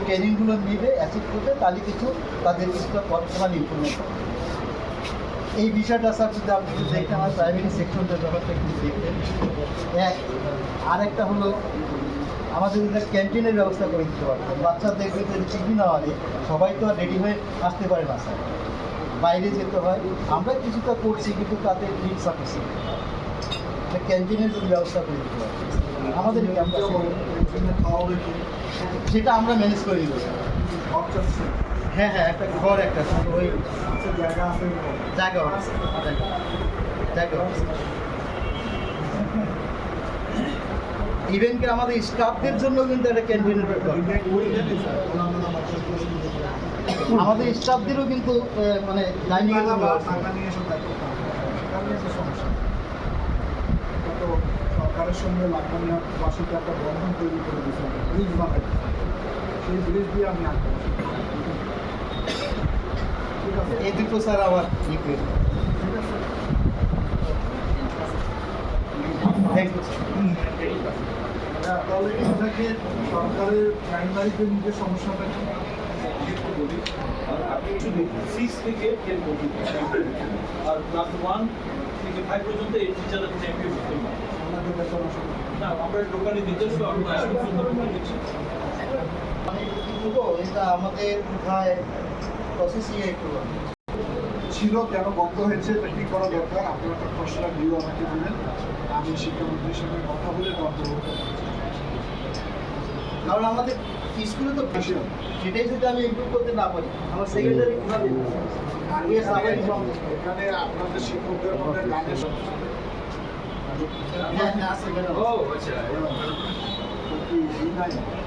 ট্রেনিংগুলো নেবে, অ্যাচিভ করবে, তাহলে কিছু তাদের কিছুটা বর্তমান ইম্প্রুভমেন্ট হবে। এই বিষয়টা স্যার যদি আপনি একটু দেখতে আমার প্রাইমারি সেকশনটার ব্যাপারটা একটু দেখতেন। আরেকটা হলো আমাদের যদি ক্যান্টিনের ব্যবস্থা করে দিতে পারতাম, বাচ্চাদের যদি টিফিন আওয়ারে সবাই তো আর রেডি হয়ে আসতে পারে না স্যার, বাইরে যেতে হয়। আমরা কিছুটা করছি কিন্তু তাদের নিড সাফিসিয়েন্ট, ক্যান্টিনের যদি ব্যবস্থা করে দিতে পারি আমাদের সেটা আমরা ম্যানেজ করে দিব। হ্যাঁ হ্যাঁ, একটা ঘর, একটা ওই জায়গা ইভেন কি আমাদের স্টাফদের জন্য কিন্তু একটা ক্যান্টিনের ব্যাপার, আমাদের স্টাফদেরও কিন্তু মানে ডাইনিং এর সরকারের সঙ্গে লাগানো বাসিতে একটা বন্ধন তৈরি করে দিয়েছিলাম, ব্রিজ বানাই, সেই ব্রিজ দিয়ে আমি আঁকবো। ঠিক আছে, এই দুটো স্যার আমার রিকোয়েস্ট। ঠিক আছে, থ্যাংক ইউ স্যার। তাহলে এটাকে সরকারের প্রাইমারিতে নিজের সমস্যাটা বলি। আপনি শুধু 6 থেকে 10 পর্যন্ত আর ক্লাস 1 থেকে 5 পর্যন্ত এই টিচাররা চ্যাম্পিয়ন হতে পারে। আমাদের বেতন আসলে না, আমরা দোকানে নিজস্ব আমরা দিচ্ছি। এটা আমাদের কোথায় প্রসেসিং একটু ছিল, কেন বন্ধ হয়েছে এটা ঠিক করা দরকার। আপনার একটা খসড়া ভিউ আমাকে দিলেন, আমি শিক্ষামন্ত্রীর সঙ্গে কথা বলে বন্ধ করতে পারছি। কারণ আমাদের স্কুলে তো বেশি, সেটাই যদি আমি ইমপ্রুভ করতে না পারি আমার সেকেন্ডারি কীভাবে এখানে আপনাদের শিক্ষকদের মধ্যে গানের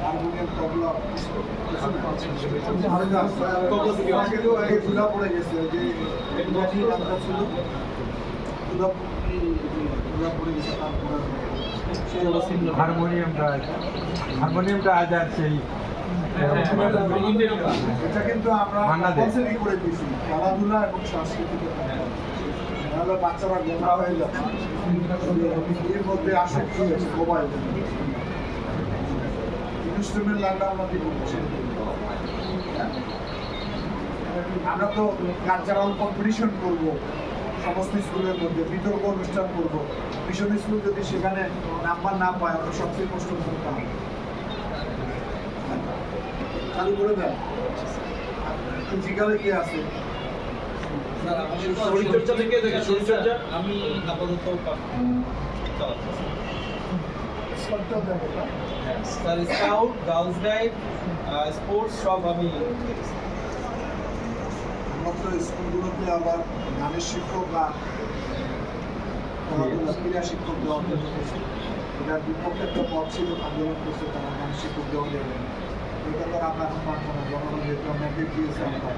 হারমোনিয়াম, তবলা ধুলা পড়ে গেছে, যে গানটা ছিল ধুলা পড়ে গেছে। হারমোনিয়ামটা আজ আর সেই এটা কিন্তু আমরা কনসেপ্টই করে দিয়েছি, খেলাধুলা এবং সাংস্কৃতিক। নাহলে বাচ্চারা গোমরা হয়ে যাচ্ছে, এর মধ্যে আসক্তি হয়েছে মোবাইল ইনস্ট্রুমেন্ট লাগলে আমরা কি করছি। আমরা তো কালচারাল কম্পিটিশন করব, সমস্ত স্কুলের মধ্যে বিতর্ক অনুষ্ঠান করব। মিশন স্কুল যদি সেখানে নাম্বার না পায় আমরা সবচেয়ে কষ্ট করতাম, চালু করে দেন। ফিজিক্যালে কি আছে শরীরচর্চা থেকে দেখে শরীরচর্চা আমি আপাতত sir scout, girls guide, sports সব আমি উন্নত স্কুলগুলোতে আবার গানের শিক্ষক বা ক্রীড়া শিক্ষক দেওয়া হয়েছে। এটার বিপক্ষে একটা পথ ছিল, আন্দোলন করছে তারা গানের শিক্ষক দেওয়া যাবে। এটা তো আমরা এখন পারবো না, জনগণ যেহেতু ম্যান্ডেট দিয়েছে আমরা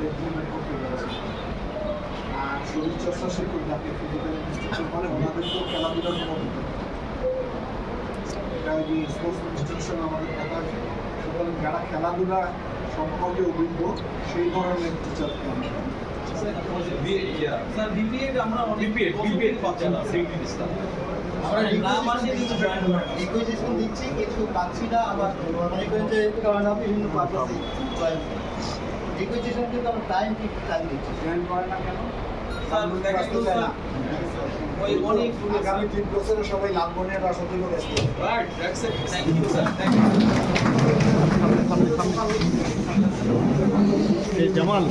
ইমপ্লিমেন্ট করতে পেরেছি। আর শরীরচর্চা শিক্ষক যাকে ফিজিক্যাল ইনস্ট্রাকশন করে ওনাদেরকেও খেলাধুলার অনুমতি দেয়। এটা যে স্পোর্টস ইনস্ট্রাকশন আমাদের কথা আছে, সুতরাং যারা খেলাধুলা সম্পর্কে অভিজ্ঞ সেই ধরনের টিচারকে আমরা স্যার বিপিএ আমরা বিপিএ পাচ্ছি না আমরা রিকোয়েস্ট দিচ্ছি কিন্তু পাচ্ছি না। আবার মনে করেন যে কারণ বিভিন্ন পারপাসে রিকোয়েস্ট কিন্তু আমরা টাইম ঠিক টাইম দিচ্ছি। জয়েন করে না কেন? স্যার দেখেন তো স্যার ওই অনেক আগামী 3 বছরে সবাই লালমনিরহাট আসতে ব্যস্ত। Right, that's it. Thank you sir, thank you. Jamal